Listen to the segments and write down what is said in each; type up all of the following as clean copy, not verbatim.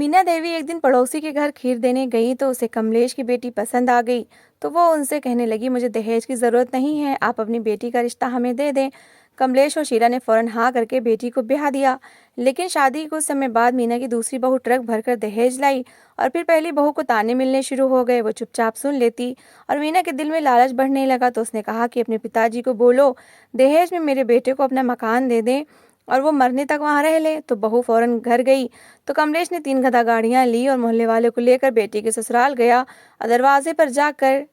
मीना देवी एक दिन पड़ोसी के घर खीर देने गई तो उसे कमलेश की बेटी पसंद आ गई। तो वो उनसे कहने लगी, मुझे दहेज की जरूरत नहीं है, आप अपनी बेटी का रिश्ता हमें दे दें। कमलेश और शीला ने फौरन हाँ करके बेटी को ब्याह दिया। लेकिन शादी के कुछ समय बाद मीना की दूसरी बहू ट्रक भरकर दहेज लाई और फिर पहली बहू को ताने मिलने शुरू हो गए। वो चुपचाप सुन लेती और मीना के दिल में लालच बढ़ने लगा तो उसने कहा कि अपने पिताजी को बोलो दहेज में मेरे बेटे को अपना मकान दे दें और वो मरने तक वहां रह ले। तो बहू फौरन घर गई तो कमलेश ने 3 गधा गाड़ियां ली और मोहल्ले वाले को लेकर बेटी के ससुराल गया और दरवाजे पर जाकर,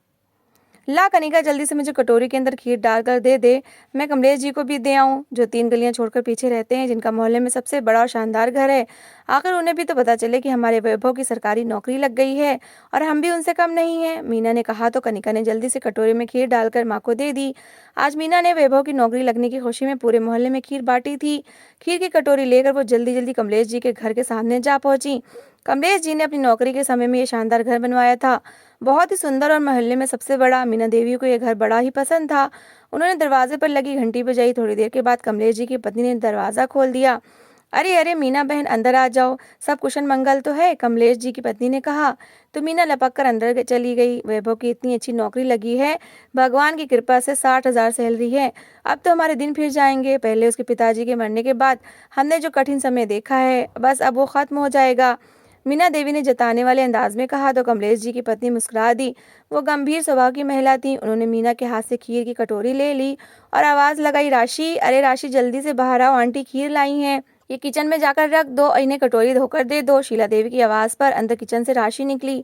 ला कनिका जल्दी से मुझे कटोरी के अंदर खीर डालकर दे दे, मैं कमलेश जी को भी दे आऊं जो 3 गलियां छोड़कर पीछे रहते हैं, जिनका मोहल्ले में सबसे बड़ा और शानदार घर है। आखिर उन्हें भी तो पता चले कि हमारे वैभव की सरकारी नौकरी लग गई है और हम भी उनसे कम नहीं है। मीना ने कहा तो कनिका ने जल्दी से कटोरे में खीर डालकर माँ को दे दी। आज मीना ने वैभव की नौकरी लगने की खुशी में पूरे मोहल्ले में खीर बांटी थी। खीर की कटोरी लेकर वो जल्दी जल्दी कमलेश जी के घर के सामने जा पहुंची। कमलेश जी ने अपनी नौकरी के समय में ये शानदार घर बनवाया था, बहुत ही सुंदर और मोहल्ले में सबसे बड़ा। मीना देवी को यह घर बड़ा ही पसंद था। उन्होंने दरवाजे पर लगी घंटी बजाई। थोड़ी देर के बाद कमलेश जी की पत्नी ने दरवाजा खोल दिया। अरे अरे मीना बहन, अंदर आ जाओ, सब कुशल मंगल तो है, कमलेश जी की पत्नी ने कहा। तो मीना लपक कर अंदर चली गई। वैभव की इतनी अच्छी नौकरी लगी है, भगवान की कृपा से 60,000 सैलरी है। अब तो हमारे दिन फिर जाएंगे। पहले उसके पिताजी के मरने के बाद हमने जो कठिन समय देखा है, बस अब वो खत्म हो जाएगा, मीना देवी ने जताने वाले अंदाज में कहा। तो कमलेश जी की पत्नी मुस्कुरा दी। वो गंभीर स्वभाव की महिला थी। उन्होंने मीना के हाथ से खीर की कटोरी ले ली और आवाज लगाई, राशि, अरे राशि जल्दी से बाहर आओ, आंटी खीर लाई हैं, ये किचन में जाकर रख दो, इन्हें कटोरी धोकर दे दो। शीला देवी की आवाज पर अंदर किचन से राशि निकली।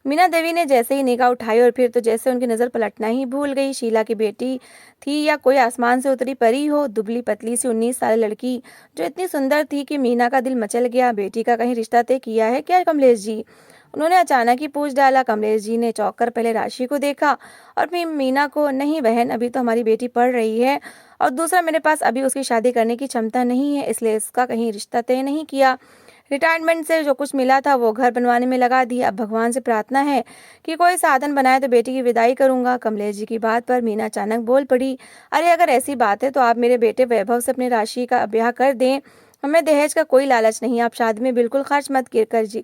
मीना देवी ने जैसे ही निगाह उठाई और फिर तो जैसे उनकी नजर पलटना ही भूल गई। शीला की बेटी थी या कोई आसमान से उतरी परी हो, दुबली पतली सी 19 साल लड़की जो इतनी सुंदर थी कि मीना का दिल मचल गया। बेटी का कहीं रिश्ता तय किया है क्या कमलेश जी? उन्होंने अचानक ही पूछ डाला। कमलेश जी ने चौंक कर पहले राशि को देखा और फिर मीना को। नहीं बहन, अभी तो हमारी बेटी पढ़ रही है और दूसरा मेरे पास अभी उसकी शादी करने की क्षमता नहीं है, इसलिए इसका कहीं रिश्ता तय नहीं किया। रिटायरमेंट से जो कुछ मिला था वो घर बनवाने में लगा दिया। अब भगवान से प्रार्थना है कि कोई साधन बनाए तो बेटी की विदाई करूंगा। कमलेश जी की बात पर मीना अचानक बोल पड़ी, अरे अगर ऐसी बात है तो आप मेरे बेटे वैभव से अपनी राशि का ब्याह कर दें, हमें दहेज का कोई लालच नहीं, आप शादी में बिल्कुल खर्च मत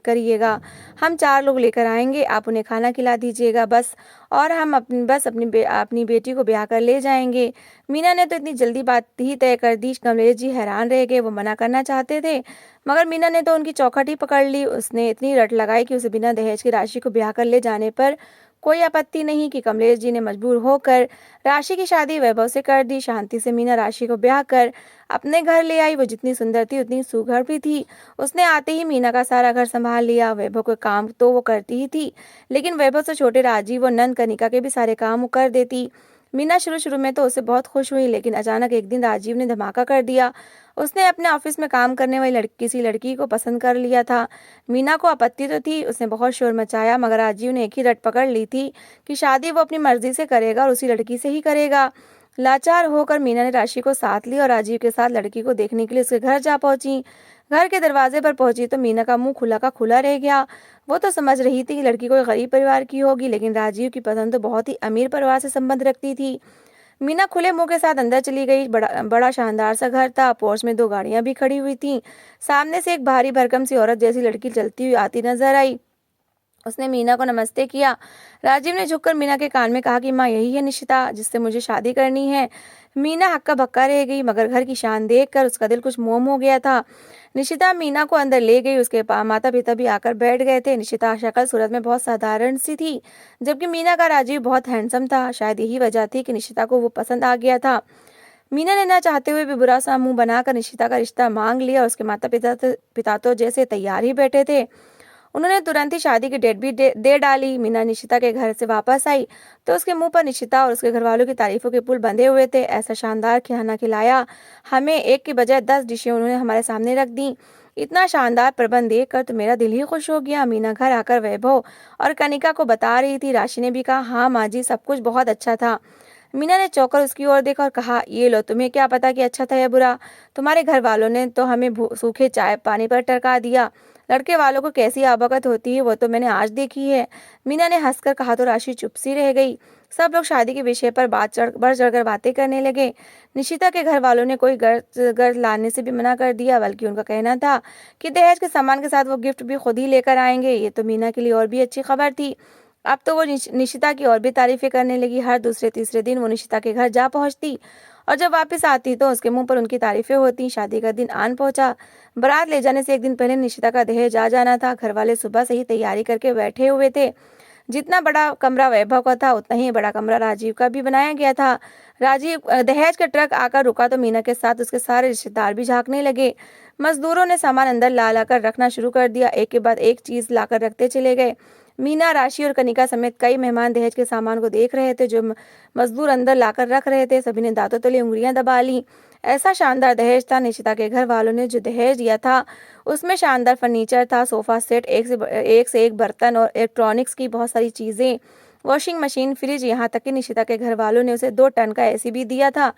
करिएगा, हम 4 लोग लेकर आएंगे, आप उन्हें खाना खिला दीजिएगा बस, और हम अपनी बेटी को ब्याह कर ले जाएंगे। मीना ने तो इतनी जल्दी बात ही तय कर दी। कमलेश जी हैरान रह गए। वो मना करना चाहते थे मगर मीना ने तो उनकी चौखट ही पकड़ ली। उसने इतनी रट लगाई कि उसे बिना दहेज की राशि को ब्याह कर ले जाने पर कोई आपत्ति नहीं कि कमलेश जी ने मजबूर होकर राशि की शादी वैभव से कर दी। शांति से मीना राशि को ब्याह कर अपने घर ले आई। वो जितनी सुंदर थी उतनी सुघड़ भी थी। उसने आते ही मीना का सारा घर संभाल लिया। वैभव के काम तो वो करती ही थी, लेकिन वैभव से छोटे राजीव और नंद कनिका के भी सारे काम वो कर देती। मीना शुरू शुरू में तो उससे बहुत खुश हुई, लेकिन अचानक एक दिन राजीव ने धमाका कर दिया। उसने अपने ऑफिस में काम करने वाली किसी लड़की को पसंद कर लिया था। मीना को आपत्ति तो थी, उसने बहुत शोर मचाया, मगर राजीव ने एक ही रट पकड़ ली थी कि शादी वो अपनी मर्जी से करेगा और उसी लड़की से ही करेगा। लाचार होकर मीना ने राशि को साथ ली और राजीव के साथ लड़की को देखने के लिए उसके घर जा पहुंची। घर के दरवाजे पर पहुंची तो मीना का मुंह खुला का खुला रह गया। वो तो समझ रही थी कि लड़की कोई गरीब परिवार की होगी, लेकिन राजीव की पसंद तो बहुत ही अमीर परिवार से संबंध रखती थी। मीना खुले मुंह के साथ अंदर चली गई। बड़ा बड़ा शानदार सा घर था। पोर्च में 2 गाड़ियां भी खड़ी हुई थीं। सामने से एक भारी भरकम सी औरत जैसी लड़की चलती हुई आती नजर आई। उसने मीना को नमस्ते किया। राजीव ने झुककर मीना के कान में कहा कि माँ, यही है निशिता जिससे मुझे शादी करनी है। मीना हक्का बक्का रह गई, मगर घर की शान देखकर उसका दिल कुछ मोम हो गया था। निशिता मीना को अंदर ले गई। उसके माता पिता भी आकर बैठ गए थे। निशिता शक्ल सूरत में बहुत साधारण सी थी, जबकि मीना का राजीव बहुत हैंडसम था। शायद यही वजह थी कि निशिता को वो पसंद आ गया था। मीना ने ना चाहते हुए भी बुरा सा मुंह बनाकर निशिता का रिश्ता मांग लिया। उसके माता पिता तो जैसे तैयार ही बैठे थे। उन्होंने तुरंत ही शादी की डेट भी दे डाली। मीना निशिता के घर से वापस आई तो उसके मुंह पर निशिता और उसके घर वालों की तारीफों के पुल बंधे हुए थे। ऐसा शानदार खाना खिलाया हमें, एक की बजाय 10 डिशें उन्होंने हमारे सामने रख दी। इतना शानदार प्रबंध देखकर तो मेरा दिल ही खुश हो गया। मीना घर आकर वैभव और कनिका को बता रही थी। राशि ने भी कहा, हाँ माँ जी, सब कुछ बहुत अच्छा था। मीना ने चौंकर उसकी ओर देखा और कहा, ये लो, तुम्हें क्या पता कि अच्छा था या बुरा, तुम्हारे घर वालों ने तो हमें सूखे चाय पानी पर टरका दिया। लड़के वालों को कैसी अवगत होती है वो तो मैंने आज देखी है। मीना ने हंसकर कहा तो राशि चुप सी रह गई। सब लोग शादी के विषय पर बढ़ चढ़कर बातें करने लगे। निशिता के घर वालों ने कोई गर्द लाने से भी मना कर दिया, बल्कि उनका कहना था कि दहेज के सामान के साथ वो गिफ्ट भी खुद ही लेकर आएंगे। ये तो मीना के लिए और भी अच्छी खबर थी। अब तो वो निशिता की और भी तारीफें करने लगी। हर दूसरे तीसरे दिन वो निशिता के घर जा पहुंचती और जब वापस आती तो उसके मुंह पर उनकी तारीफें होती। शादी का दिन आन पहुंचा। बारात ले जाने से एक दिन पहले निशिता का दहेज आ जाना था। घर वाले सुबह से ही तैयारी करके बैठे हुए थे। जितना बड़ा कमरा वैभव का था, उतना ही बड़ा कमरा राजीव का भी बनाया गया था। राजीव दहेज का ट्रक आकर रुका तो मीना के साथ उसके सारे रिश्तेदार भी झांकने लगे। मजदूरों ने सामान अंदर ला लाकर रखना शुरू कर दिया। एक के बाद एक चीज लाकर रखते चले गए। मीना, राशि और कनिका समेत कई मेहमान दहेज के सामान को देख रहे थे जो मजदूर अंदर लाकर रख रहे थे। सभी ने दांतों तले उंगलियां दबा ली। ऐसा शानदार दहेज था। निशिता के घर वालों ने जो दहेज दिया था उसमें शानदार फर्नीचर था, सोफा सेट, एक से एक बर्तन और इलेक्ट्रॉनिक्स की बहुत सारी चीजें, वॉशिंग मशीन, फ्रिज, यहाँ तक कि निशिता के घर वालों ने उसे 2 टन का एसी भी दिया था।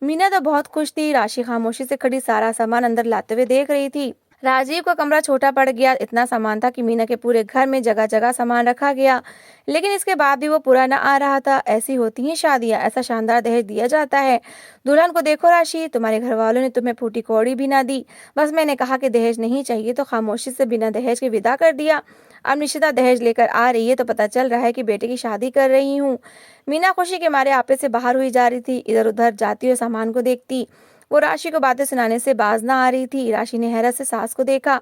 मीना तो बहुत खुश थी। राशि खामोशी से खड़ी सारा सामान अंदर लाते हुए देख रही थी। राजीव का कमरा छोटा पड़ गया। इतना सामान था कि मीना के पूरे घर में जगह जगह सामान रखा गया, लेकिन इसके बाद भी वो पूरा न आ रहा था। ऐसी होती हैं शादियां, ऐसा शानदार दहेज दिया जाता है। दुल्हन को देखो राशि, तुम्हारे घर वालों ने तुम्हें फूटी कौड़ी भी ना दी। बस मैंने कहा कि दहेज नहीं चाहिए तो खामोशी से बिना दहेज के विदा कर दिया। अब निशिता दहेज लेकर आ रही है तो पता चल रहा है कि बेटे की शादी कर रही हूँ। मीना खुशी के मारे आपे से बाहर हुई जा रही थी। इधर उधर जाती और सामान को देखती। वो राशि को बातें सुनाने से बाज ना आ रही थी। राशि ने हैरत से सास को देखा।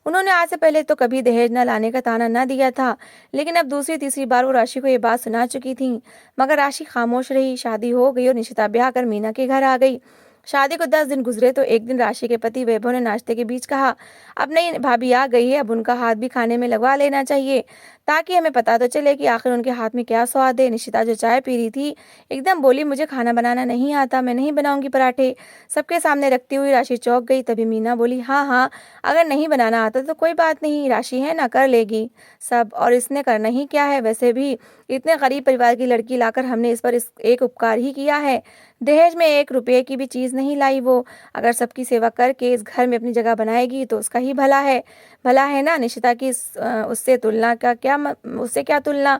उन्होंने आज से पहले तो कभी दहेज न लाने का ताना न दिया था, लेकिन अब दूसरी तीसरी बार वो राशि को ये बात सुना चुकी थी। मगर राशि खामोश रही। शादी हो गई और निशिता ब्याह कर मीना के घर आ गई। शादी को 10 दिन गुजरे तो एक दिन राशि के पति वैभव ने नाश्ते के बीच कहा, अब नई भाभी आ गई है, अब उनका हाथ भी खाने में लगवा लेना चाहिए ताकि हमें पता तो चले कि आखिर उनके हाथ में क्या स्वाद है। निशिता जो चाय पी रही थी एकदम बोली, मुझे खाना बनाना नहीं आता, मैं नहीं बनाऊंगी पराठे। सबके सामने रखती हुई राशि चौंक गई। तभी मीना बोली, हाँ हाँ, अगर नहीं बनाना आता तो कोई बात नहीं, राशि है ना, कर लेगी सब। और इसने करना ही क्या है, वैसे भी इतने गरीब परिवार की लड़की लाकर हमने इस पर एक उपकार ही किया है। दहेज में 1 रुपये की भी चीज नहीं लाई वो। अगर सबकी सेवा करके इस घर में अपनी जगह बनाएगी तो उसका ही भला है ना। निशिता की उससे क्या तुलना।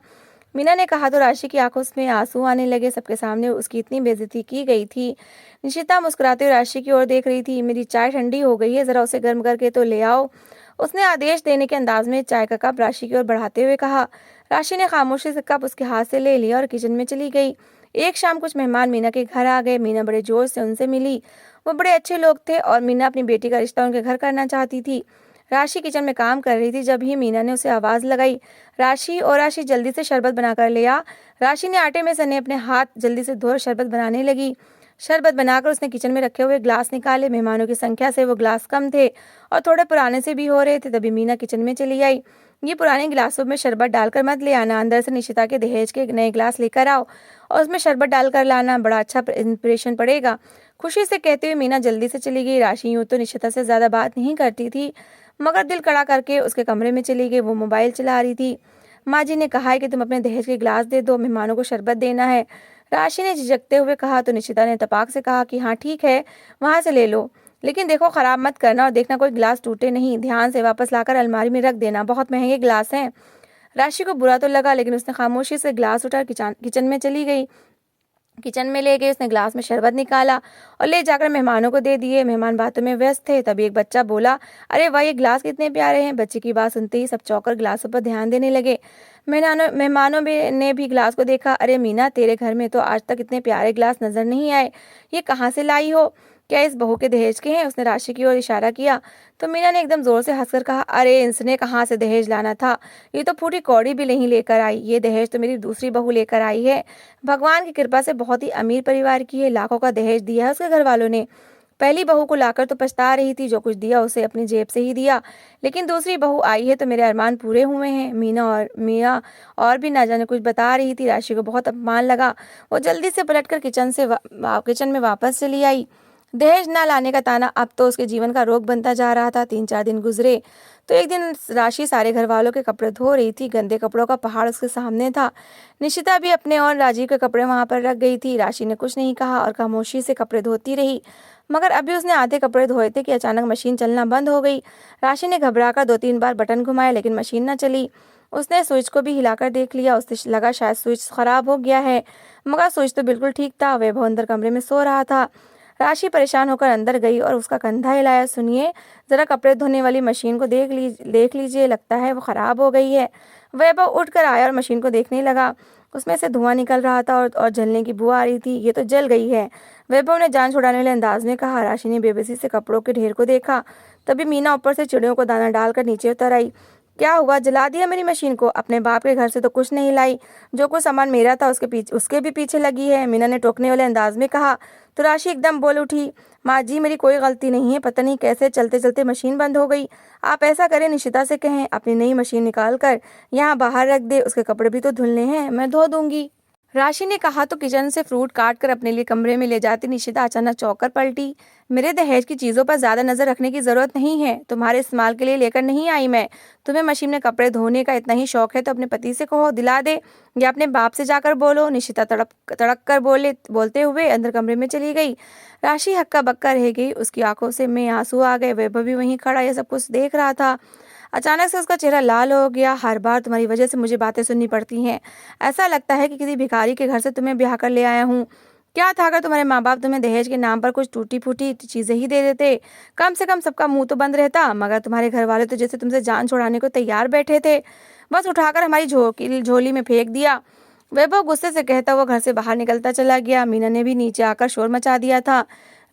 मीना ने कहा तो राशि की आंखों में आंसू आने लगे। सबके सामने उसकी इतनी बेइज्जती की गई थी। निशिता मुस्कुराते हुए राशि की ओर देख रही थी। मेरी चाय ठंडी हो गई है, जरा उसे गर्म करके तो ले आओ। उसने आदेश देने के अंदाज में चाय का कप राशि की ओर बढ़ाते हुए कहा। राशि ने खामोशी से कप उसके हाथ से ले लिया और किचन में चली गई। एक शाम कुछ मेहमान मीना के घर आ गए। मीना बड़े जोर से उनसे मिली। वो बड़े अच्छे लोग थे और मीना अपनी बेटी का रिश्ता उनके घर करना चाहती थी। राशि किचन में काम कर रही थी, जब ही मीना ने उसे आवाज लगाई, राशि जल्दी से शरबत बनाकर ले आ। राशि ने आटे में सने अपने हाथ जल्दी से धोकर शरबत बनाने लगी। शरबत बनाकर उसने किचन में रखे हुए ग्लास निकाले। मेहमानों की संख्या से वो ग्लास कम थे और थोड़े पुराने से भी हो रहे थे। तभी मीना किचन में चली आई। ये पुराने गिलासों में शरबत डालकर मत ले आना, अंदर से निशिता के दहेज के नए गिलास लेकर आओ और उसमें शरबत डालकर लाना, बड़ा अच्छा इंप्रेशन पड़ेगा। खुशी से कहते हुए मीना जल्दी से चली गई। राशि यूं तो निशिता से ज्यादा बात नहीं करती थी, मगर दिल कड़ा करके उसके कमरे में चली गई। वो मोबाइल चला रही थी। माँ जी ने कहा है कि तुम अपने दहेज के गिलास दे दो, मेहमानों को शरबत देना है, राशि ने झिझकते हुए कहा। तो निशिता ने तपाक से कहा कि हाँ ठीक है, वहां से ले लो, लेकिन देखो खराब मत करना और देखना कोई गिलास टूटे नहीं, ध्यान से वापस लाकर अलमारी में रख देना, बहुत महंगे गिलास हैं। राशि को बुरा तो लगा, लेकिन उसने खामोशी से गिलास उठा किचन में चली गई। किचन में ले गई। उसने ग्लास में शरबत निकाला और ले जाकर मेहमानों को दे दिए। मेहमान बातों में व्यस्त थे। तभी एक बच्चा बोला, अरे वाह, ये ग्लास कितने प्यारे हैं। बच्चे की बात सुनते ही सब चौंकर ग्लासों पर ध्यान देने लगे। मेहमानों ने भी ग्लास को देखा। अरे मीना, तेरे घर में तो आज तक इतने प्यारे ग्लास नजर नहीं आए, ये कहाँ से लाई हो? क्या इस बहू के दहेज के हैं? उसने राशि की ओर इशारा किया। तो मीना ने एकदम जोर से हंसकर कहा, अरे इसने कहाँ से दहेज लाना था, ये तो फूटी कौड़ी भी नहीं लेकर आई, ये दहेज तो मेरी दूसरी बहू लेकर आई है। भगवान की कृपा से बहुत ही अमीर परिवार की है, लाखों का दहेज दिया है उसके घर वालों ने। पहली बहू को लाकर तो पछता रही थी, जो कुछ दिया उसे अपनी जेब से ही दिया, लेकिन दूसरी बहू आई है तो मेरे अरमान पूरे हुए हैं। मियाँ और भी ना जाने कुछ बता रही थी। राशि को बहुत अपमान लगा। वो जल्दी से पलटकर किचन में वापस चली आई। दहेज न लाने का ताना अब तो उसके जीवन का रोग बनता जा रहा था। 3-4 दिन गुजरे तो एक दिन राशि सारे घर वालों के कपड़े धो रही थी। गंदे कपड़ों का पहाड़ उसके सामने था। निशिता भी अपने और राजीव के कपड़े वहां पर रख गई थी। राशि ने कुछ नहीं कहा और खामोशी से कपड़े धोती रही। मगर अभी उसने आधे कपड़े धोए थे कि अचानक मशीन चलना बंद हो गई। राशि ने घबराकर 2-3 बार बटन घुमाए लेकिन मशीन न चली। उसने स्विच को भी हिलाकर देख लिया। उसे लगा शायद स्विच खराब हो गया है, मगर स्विच तो बिल्कुल ठीक था। वैभव अंदर कमरे में सो रहा था। राशि परेशान होकर अंदर गई और उसका कंधा हिलाया। सुनिए, जरा कपड़े धोने वाली मशीन को देख लीजिए, लगता है वो खराब हो गई है। वैभव उठकर आया और मशीन को देखने लगा। उसमें से धुआं निकल रहा था और जलने की बुआ आ रही थी। ये तो जल गई है, वैभव ने जान छुड़ाने वाले अंदाज में कहा। राशि ने बेबसी से कपड़ों के ढेर को देखा। तभी मीना ऊपर से चिड़ियों को दाना डालकर नीचे उतर आई। क्या हुआ, जला दिया मेरी मशीन को? अपने बाप के घर से तो कुछ नहीं लाई, जो कुछ सामान मेरा था उसके भी पीछे लगी है, मीना ने टोकने वाले अंदाज में कहा। तो राशि एकदम बोल उठी, माँ जी मेरी कोई गलती नहीं है, पता नहीं कैसे चलते चलते मशीन बंद हो गई। आप ऐसा करें, निशिता से कहें अपनी नई मशीन निकाल कर यहाँ बाहर रख दे, उसके कपड़े भी तो धुलने हैं, मैं धो दूंगी। राशि ने कहा तो किचन से फ्रूट काट कर अपने लिए कमरे में ले जाती निशिता अचानक चौंक कर पलटी। मेरे दहेज की चीज़ों पर ज़्यादा नज़र रखने की ज़रूरत नहीं है, तुम्हारे इस्तेमाल के लिए लेकर नहीं आई मैं। तुम्हें मशीन में कपड़े धोने का इतना ही शौक है तो अपने पति से कहो दिला दे, या अपने बाप से जाकर बोलो। निशिता तड़प तड़क कर बोलते हुए अंदर कमरे में चली गई। राशि हक्का बक्का रह गई। उसकी आंखों से में आंसू आ गए। वैभव भी वहीं खड़ा यह सब कुछ देख रहा था। अचानक से उसका चेहरा लाल हो गया। हर बार तुम्हारी वजह से मुझे बातें सुननी पड़ती हैं। ऐसा लगता है कि किसी भिखारी के घर से तुम्हें ब्याह कर ले आया हूँ। क्या था अगर तुम्हारे माँ बाप तुम्हें दहेज के नाम पर कुछ टूटी फूटी चीजें ही दे देते, कम से कम सबका मुंह तो बंद रहता। मगर तुम्हारे घर वाले तो जैसे तुमसे जान छुड़ाने को तैयार बैठे थे, बस उठाकर हमारी झोली में फेंक दिया। वैभव गुस्से से कहता हुआ घर से बाहर निकलता चला गया। मीना ने भी नीचे आकर शोर मचा दिया था।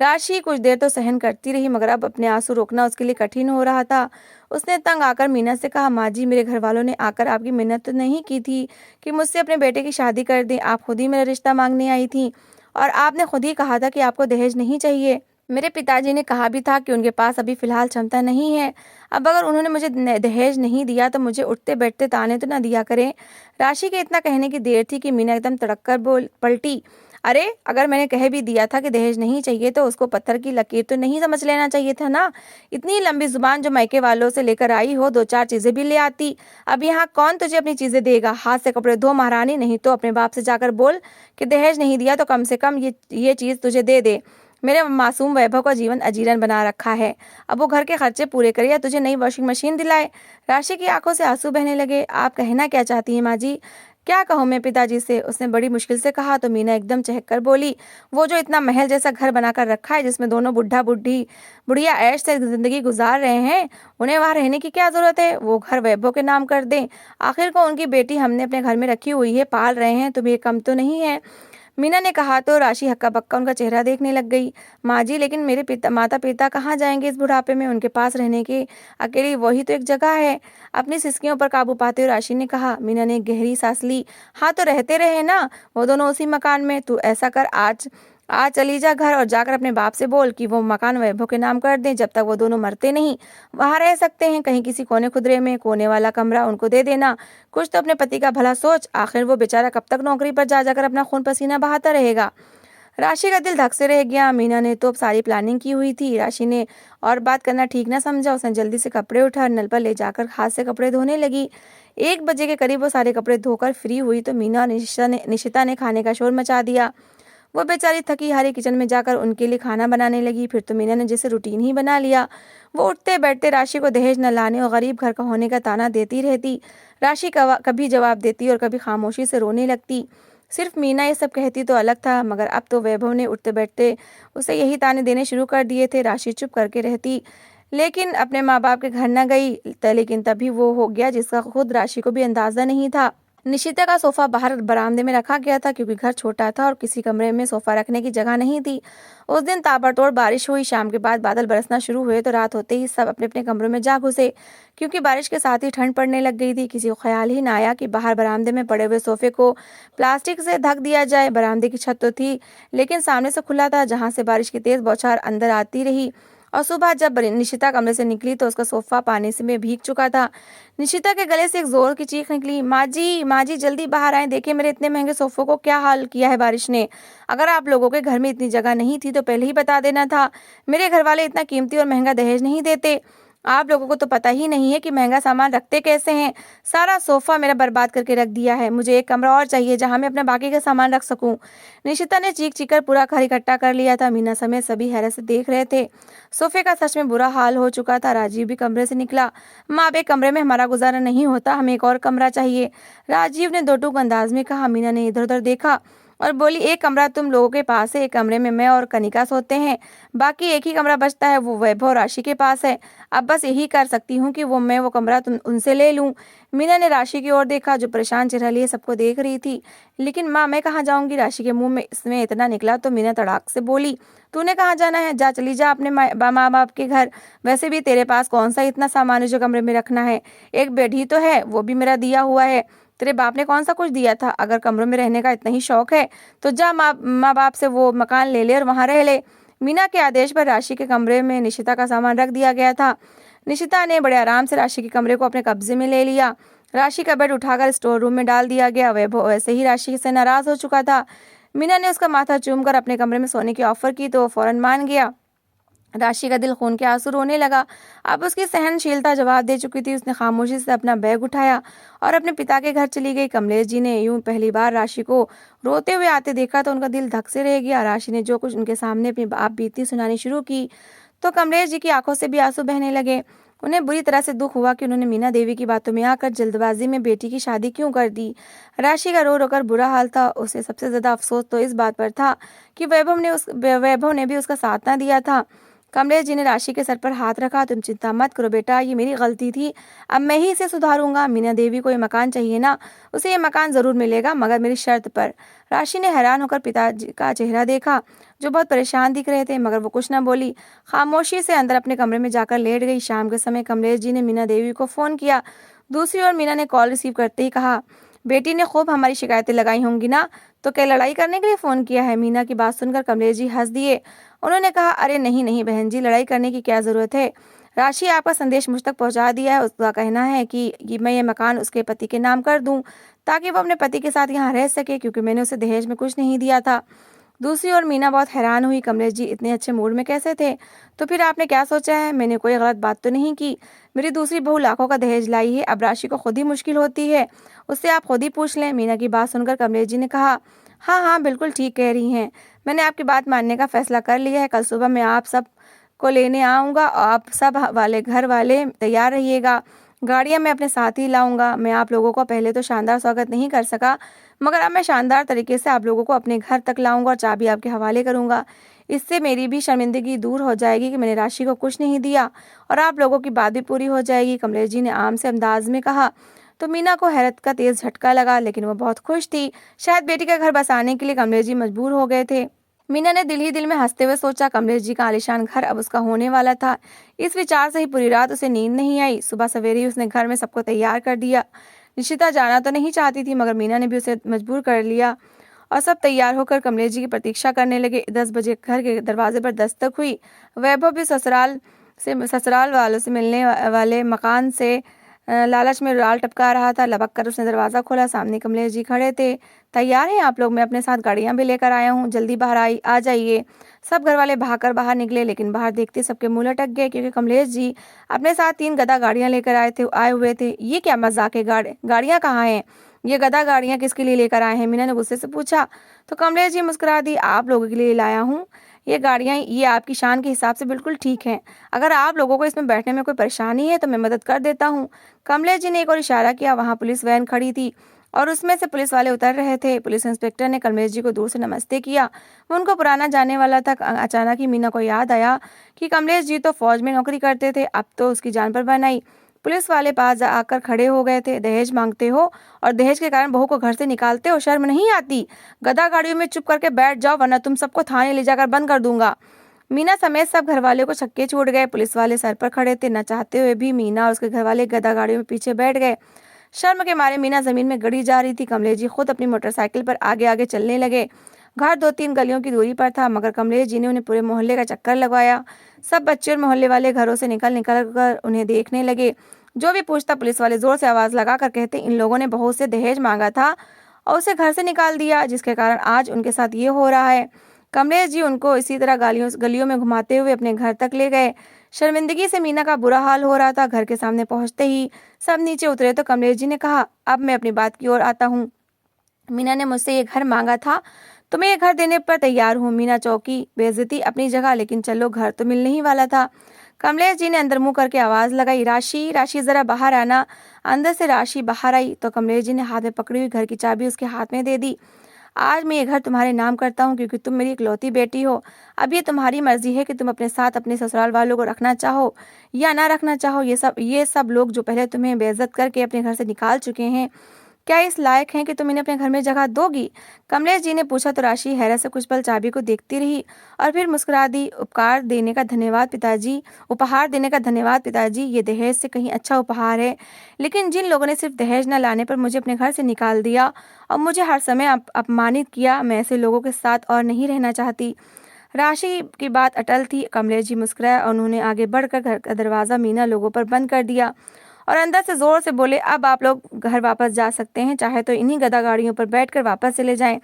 राशि कुछ देर तो सहन करती रही, मगर अब अपने आंसू रोकना उसके लिए कठिन हो रहा था। उसने तंग आकर मीना से कहा, माँ जी मेरे घर वालों ने आकर आपकी मिन्नत तो नहीं की थी कि मुझसे अपने बेटे की शादी कर दें। आप खुद ही मेरा रिश्ता मांगने आई थी और आपने खुद ही कहा था कि आपको दहेज नहीं चाहिए। मेरे पिताजी ने कहा भी था कि उनके पास अभी फिलहाल क्षमता नहीं है। अब अगर उन्होंने मुझे दहेज नहीं दिया तो मुझे उठते बैठते ताने तो न दिया करें। राशि के इतना कहने की देर थी कि मीना एकदम तड़क कर बोल पलटी, अरे अगर मैंने कह भी दिया था कि दहेज नहीं चाहिए तो उसको पत्थर की लकीर तो नहीं समझ लेना चाहिए था ना। इतनी लंबी जुबान जो मायके वालों से लेकर आई हो, 2-4 चीजें भी ले आती। अब यहाँ कौन तुझे अपनी चीजें देगा? हाथ से कपड़े धो महारानी, नहीं तो अपने बाप से जाकर बोल कि दहेज नहीं दिया तो कम से कम ये चीज तुझे दे दे। मेरे मासूम वैभव का जीवन अजीरन बना रखा है। अब वो घर के खर्चे पूरे करे या तुझे नई वॉशिंग मशीन दिलाए। राशि की आंखों से आंसू बहने लगे। आप कहना क्या चाहती हैं माँ जी? क्या कहूँ मैं पिताजी से? उसने बड़ी मुश्किल से कहा। तो मीना एकदम चहक कर बोली, वो जो इतना महल जैसा घर बनाकर रखा है जिसमें दोनों बुढ़िया ऐश से जिंदगी गुजार रहे हैं, उन्हें वहां रहने की क्या जरूरत है? वो घर वैभव के नाम कर दें। आखिर को उनकी बेटी हमने अपने घर में रखी हुई है, पाल रहे हैं, तुम्हें कम तो नहीं है? मीना ने कहा तो राशि हक्का बक्का उनका चेहरा देखने लग गई। माँ जी लेकिन मेरे माता पिता कहाँ जाएंगे इस बुढ़ापे में? उनके पास रहने की अकेली वही तो एक जगह है। अपनी सिसकियों पर काबू पाते हुए राशि ने कहा। मीना ने गहरी सांस ली। हाँ तो रहते रहे ना वो दोनों उसी मकान में। तू ऐसा कर, आज चली जा घर और जाकर अपने बाप से बोल कि वो मकान वैभव के नाम कर दें। जब तक वो दोनों मरते नहीं वहां रह सकते हैं, कहीं किसी कोने खुदरे में। कोने वाला कमरा उनको दे देना। कुछ तो अपने पति का भला सोच। आखिर वो बेचारा कब तक नौकरी पर जा जाकर अपना खून पसीना बहाता रहेगा? राशि का दिल धक से रह गया। मीना ने तो अब सारी प्लानिंग की हुई थी। राशि ने और बात करना ठीक ना समझा। उसने जल्दी से कपड़े उठा नल पर ले जाकर हाथ से कपड़े धोने लगी। 1 बजे के करीब वो सारे कपड़े धोकर फ्री हुई तो मीना और निशिता ने खाने का शोर मचा दिया। वो बेचारी थकी हारी किचन में जाकर उनके लिए खाना बनाने लगी। फिर तो मीना ने जैसे रूटीन ही बना लिया। वो उठते बैठते राशि को दहेज न लाने और गरीब घर का होने का ताना देती रहती। राशि कभी जवाब देती और कभी खामोशी से रोने लगती। सिर्फ मीना ये सब कहती तो अलग था, मगर अब तो वैभव ने उठते बैठते उसे यही ताने देने शुरू कर दिए थे। राशि चुप करके रहती, लेकिन अपने माँ बाप के घर न गई। लेकिन तभी वो हो गया जिसका खुद राशि को भी अंदाजा नहीं था। निशिता का सोफा बाहर बरामदे में रखा गया था क्योंकि घर छोटा था और किसी कमरे में सोफा रखने की जगह नहीं थी। उस दिन ताबड़तोड़ बारिश हुई। शाम के बाद बादल बरसना शुरू हुए तो रात होते ही सब अपने अपने कमरों में जा घुसे। क्योंकि बारिश के साथ ही ठंड पड़ने लग गई थी। किसी को ख्याल ही ना आया कि बाहर बरामदे में पड़े हुए सोफे को प्लास्टिक से ढक दिया जाए। बरामदे की छत तो थी लेकिन सामने से खुला था, जहाँ से बारिश की तेज बौछार अंदर आती रही। और सुबह जब निशिता कमरे से निकली तो उसका सोफा पानी से में भीग चुका था। निशिता के गले से एक जोर की चीख निकली, माँ जी जल्दी बाहर आए, देखिए मेरे इतने महंगे सोफों को क्या हाल किया है बारिश ने। अगर आप लोगों के घर में इतनी जगह नहीं थी तो पहले ही बता देना था। मेरे घर वाले इतना कीमती और महंगा दहेज नहीं देते। आप लोगों को तो पता ही नहीं है कि महंगा सामान रखते कैसे हैं। सारा सोफा मेरा बर्बाद करके रख दिया है। मुझे एक कमरा और चाहिए जहां मैं अपना बाकी का सामान रख सकूं। निशिता ने चीख चीख कर पूरा घर इकट्ठा कर लिया था। मीना समेत सभी हैरत से देख रहे थे। सोफे का सच में बुरा हाल हो चुका था। राजीव भी कमरे से निकला। माँ, अब एक कमरे में हमारा गुजारा नहीं होता, हमें एक और कमरा चाहिए, राजीव ने दो टूक अंदाज में कहा। मीना ने इधर उधर देखा और बोली, एक कमरा तुम लोगों के पास है, एक कमरे में मैं और कनिका सोते हैं, बाकी एक ही कमरा बचता है, वो वैभव राशि के पास है। अब बस यही कर सकती हूँ कि मैं वो कमरा तुम उनसे ले लूँ। मीना ने राशि की ओर देखा जो परेशान चेहरा लिए सबको देख रही थी। लेकिन माँ, मैं कहाँ जाऊंगी? राशि के मुंह में इसमें इतना निकला तो मीना तड़ाक से बोली, तूने कहाँ जाना है? जा, चली जा अपने माँ बाप के घर। वैसे भी तेरे पास कौन सा इतना सामान है जो कमरे में रखना है? एक बेड ही तो है, वो भी मेरा दिया हुआ है। तेरे बाप ने कौन सा कुछ दिया था? अगर कमरों में रहने का इतना ही शौक है तो जा माँ बाप से वो मकान ले ले और वहां रह ले। मीना के आदेश पर राशि के कमरे में निशिता का सामान रख दिया गया था। निशिता ने बड़े आराम से राशि के कमरे को अपने कब्जे में ले लिया। राशि का बेड उठाकर स्टोर रूम में डाल दिया गया। वैभव वैसे ही राशि से नाराज हो चुका था। मीना ने उसका माथा चूमकर अपने कमरे में सोने की ऑफर की तो वो फौरन मान गया। राशि का दिल खून के आंसू रोने लगा। अब उसकी सहनशीलता जवाब दे चुकी थी। उसने खामोशी से अपना बैग उठाया और अपने पिता के घर चली गई। कमलेश जी ने यूं पहली बार राशि को रोते हुए आते देखा तो उनका दिल धक से रह गया। राशि ने जो कुछ उनके सामने अपनी आप बीती सुनानी शुरू की तो कमलेश जी की आंखों से भी आंसू बहने लगे। उन्हें बुरी तरह से दुख हुआ कि उन्होंने मीना देवी की बातों में आकर जल्दबाजी में बेटी की शादी क्यों कर दी। राशि का रो रोकर बुरा हाल था। उसे सबसे ज्यादा अफसोस तो इस बात पर था कि वैभव ने भी उसका साथ ना दिया था। कमलेश जी ने राशि के सर पर हाथ रखा। तुम चिंता मत करो बेटा, ये मेरी गलती थी, अब मैं ही इसे सुधारूंगा। मीना देवी को ये मकान चाहिए ना, उसे ये मकान जरूर मिलेगा, मगर मेरी शर्त पर। राशि ने हैरान होकर पिताजी का चेहरा देखा जो बहुत परेशान दिख रहे थे, मगर वो कुछ ना बोली। खामोशी से अंदर अपने कमरे में जाकर लेट गई। शाम के समय कमलेश जी ने मीना देवी को फोन किया। दूसरी ओर मीना ने कॉल रिसीव करते ही कहा, बेटी ने खूब हमारी शिकायतें लगाई होंगी ना, तो क्या लड़ाई करने के लिए फोन किया है? मीना की बात सुनकर कमलेश जी हंस दिए। उन्होंने कहा, अरे नहीं नहीं बहन जी, लड़ाई करने की क्या जरूरत है। राशि आपका संदेश मुझ तक पहुंचा दिया है। उसका कहना है कि मैं ये मकान उसके पति के नाम कर दूं ताकि वो अपने पति के साथ यहाँ रह सके, क्योंकि मैंने उसे दहेज में कुछ नहीं दिया था। दूसरी ओर मीना बहुत हैरान हुई, कमलेश जी इतने अच्छे मूड में कैसे थे? तो फिर आपने क्या सोचा है? मैंने कोई गलत बात तो नहीं की। मेरी दूसरी बहू लाखों का दहेज लाई है, अब राशि को खुद ही मुश्किल होती है, उससे आप खुद ही पूछ लें। मीना की बात सुनकर कमलेश जी ने कहा, हाँ हाँ बिल्कुल ठीक कह रही हैं, मैंने आपकी बात मानने का फैसला कर लिया है। कल सुबह मैं आप सब को लेने आऊँगा और आप सब वाले घर वाले तैयार रहिएगा। गाड़ियाँ मैं अपने साथ ही लाऊंगा। मैं आप लोगों को पहले तो शानदार स्वागत नहीं कर सका, मगर अब मैं शानदार तरीके से आप लोगों को अपने घर तक लाऊंगा और चाबी आपके हवाले करूंगा। इससे मेरी भी शर्मिंदगी दूर हो जाएगी कि मैंने राशि को कुछ नहीं दिया और आप लोगों की बात भी पूरी हो जाएगी, कमलेश जी ने आम से अंदाज में कहा। तो मीना को हैरत का तेज झटका लगा, लेकिन वो बहुत खुश थी। शायद बेटी का घर बसाने के लिए कमलेश जी मजबूर हो गए थे। मीना ने दिल ही दिल में हंसते हुए सोचा, कमलेश जी का आलीशान घर अब उसका होने वाला था। इस विचार से ही पूरी रात उसे नींद नहीं आई। सुबह सवेरे ही उसने घर में सबको तैयार कर दिया। निशिता जाना तो नहीं चाहती थी, मगर मीना ने भी उसे मजबूर कर लिया और सब तैयार होकर कमलेश जी की प्रतीक्षा करने लगे। 10 बजे घर के दरवाजे पर दस्तक हुई। वैभव भी ससुराल वालों से मिलने वाले मकान से लालच में रुमाल टपका रहा था। लपक कर उसने दरवाजा खोला। सामने कमलेश जी खड़े थे। तैयार हैं आप लोग? मैं अपने साथ गाड़ियां भी लेकर आया हूँ, जल्दी बाहर आ जाइए। सब घर वाले भागकर बाहर निकले, लेकिन बाहर देखते सबके मुंह लटक गए, क्योंकि कमलेश जी अपने साथ 3 गधा गाड़ियां लेकर आए हुए थे। ये क्या मजाक है? गाड़ियां कहाँ हैं? ये गधा गाड़ियां किसके लिए लेकर आए हैं? मीना ने गुस्से से पूछा। तो कमलेश जी मुस्कुरा दी, आप लोगों के लिए लाया हूँ। ये गाड़ियाँ ये आपकी शान के हिसाब से बिल्कुल ठीक हैं। अगर आप लोगों को इसमें बैठने में कोई परेशानी है तो मैं मदद कर देता हूँ। कमलेश जी ने एक और इशारा किया। वहाँ पुलिस वैन खड़ी थी और उसमें से पुलिस वाले उतर रहे थे। पुलिस इंस्पेक्टर ने कमलेश जी को दूर से नमस्ते किया। वो उनको पुराना जाने वाला था। अचानक ही मीना को याद आया कि कमलेश जी तो फौज में नौकरी करते थे, अब तो उसकी जान पर बन आई। पुलिस वाले पास आकर खड़े हो गए थे। दहेज मांगते हो और दहेज के कारण बहू को घर से निकालते हो, शर्म नहीं आती? गधा गाड़ियों में चुप करके बैठ जाओ, वरना तुम सबको थाने ले जाकर बंद कर दूंगा। मीना समेत सब घर वाले को छक्के छूट गए। पुलिस वाले सर पर खड़े थे। न चाहते हुए भी मीना और उसके घर वाले गधा गाड़ियों में पीछे बैठ गए। शर्म के मारे मीना जमीन में गड़ी जा रही थी। कमलेश जी खुद अपनी मोटरसाइकिल पर आगे आगे चलने लगे। घर 2-3 गलियों की दूरी पर था, मगर कमलेश जी ने उन्हें पूरे मोहल्ले का चक्कर लगवाया। सब बच्चे और मोहल्ले वाले घरों से निकल कर उन्हें देखने लगे। जो भी पूछता पुलिस वाले जोर से आवाज लगाकर कहते, इन लोगों ने बहू से दहेज मांगा था और उसे घर से निकाल दिया, जिसके कारण आज उनके साथ ये हो रहा है। कमलेश जी उनको इसी तरह गलियों में घुमाते हुए अपने घर तक ले गए। शर्मिंदगी से मीना का बुरा हाल हो रहा था। घर के सामने पहुंचते ही सब नीचे उतरे तो कमलेश जी ने कहा, अब मैं अपनी बात की ओर आता हूँ। मीना ने मुझसे ये घर मांगा था तो मैं ये घर देने पर तैयार हूँ। मीना चौकी, बेइज्जती अपनी जगह, लेकिन चलो घर तो मिलने ही वाला था। कमलेश जी ने अंदर मुंह करके आवाज लगाई, राशि राशि जरा बाहर आना। अंदर से राशि बाहर आई तो कमलेश जी ने हाथ में पकड़ी हुई घर की चाबी उसके हाथ में दे दी। आज मैं ये घर तुम्हारे नाम करता हूँ क्योंकि तुम मेरी इकलौती बेटी हो। अब ये तुम्हारी मर्जी है कि तुम अपने साथ अपने ससुराल वालों को रखना चाहो या ना रखना चाहो। ये सब लोग जो पहले तुम्हें बेइज्जत करके अपने घर से निकाल चुके हैं, क्या इस लायक हैं कि तुम इन्हें अपने घर में जगह दोगी? कमलेश जी ने पूछा तो राशि हैरत से कुछ पल चाबी को देखती रही और फिर मुस्कुरा दी। उपहार देने का धन्यवाद पिताजी, ये दहेज से कहीं अच्छा उपहार है। लेकिन जिन लोगों ने सिर्फ दहेज न लाने पर मुझे अपने घर से निकाल दिया और मुझे हर समय अपमानित किया, मैं ऐसे लोगों के साथ और नहीं रहना चाहती। राशि की बात अटल थी। कमलेश जी मुस्कुराए और उन्होंने आगे बढ़कर घर का दरवाजा मीना लोगों पर बंद कर दिया और अंदर से जोर से बोले, अब आप लोग घर वापस जा सकते हैं, चाहे तो इन्हीं गधा गाड़ियों पर बैठकर वापस चले जाएं।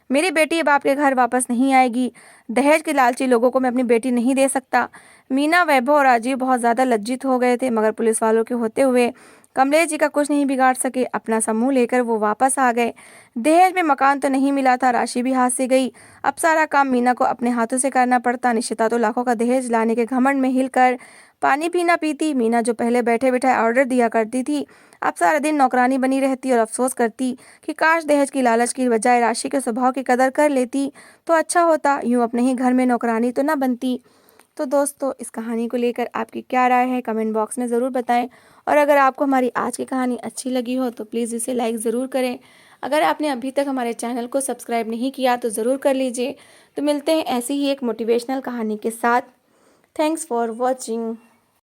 मेरी बेटी अब आपके घर वापस नहीं आएगी। दहेज के लालची लोगों को मैं अपनी बेटी नहीं दे सकता। मीना, वैभव और राजीव बहुत ज्यादा लज्जित हो गए थे, मगर पुलिस वालों के होते हुए कमलेश जी का कुछ नहीं बिगाड़ सके। अपना सा मुंह लेकर वो वापस आ गए। दहेज में मकान तो नहीं मिला था, राशि भी हाथ से गई। अब सारा काम मीना को अपने हाथों से करना पड़ता। निश्चिता तो लाखों का दहेज लाने के घमंड में हिलकर पानी भी ना पीती। मीना जो पहले बैठे बैठे ऑर्डर दिया करती थी, अब सारा दिन नौकरानी बनी रहती और अफसोस करती कि काश दहेज की लालच की बजाय राशि के स्वभाव की कदर कर लेती तो अच्छा होता, यूं अपने ही घर में नौकरानी तो ना बनती। तो दोस्तों, इस कहानी को लेकर आपकी क्या राय है, कमेंट बॉक्स में ज़रूर बताएं। और अगर आपको हमारी आज की कहानी अच्छी लगी हो तो प्लीज़ इसे लाइक ज़रूर करें। अगर आपने अभी तक हमारे चैनल को सब्सक्राइब नहीं किया तो ज़रूर कर लीजिए। तो मिलते हैं ऐसी ही एक मोटिवेशनल कहानी के साथ। Thanks for watching.